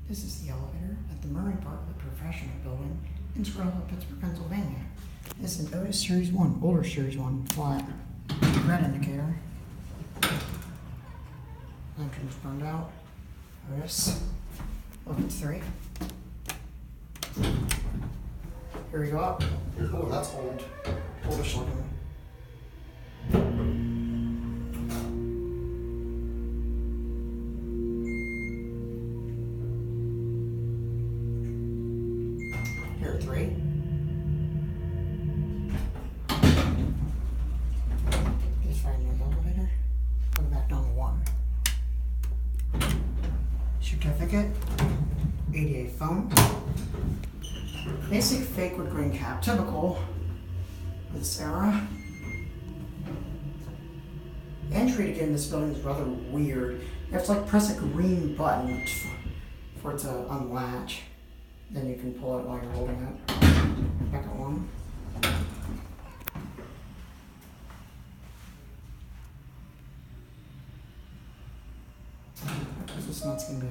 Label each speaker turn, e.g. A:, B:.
A: This is the elevator at the Murray Bartlett Professional Building in Squirrel, Pittsburgh, Pennsylvania. This is an Otis Series 1, older Series 1, flat red indicator. Lantern's burned out. Otis. LRV3. Here we go up. Oh, that's old. Oldish looking. Here, 3. Just right near the elevator. Go back down to 1. Certificate. ADA phone. Basic fake wood grain cap. Typical of this era. Entry to get in this building is rather weird. You have to like press a green button for it to unlatch. Then you can pull it while you're holding it. Back at 1. This nut's gonna be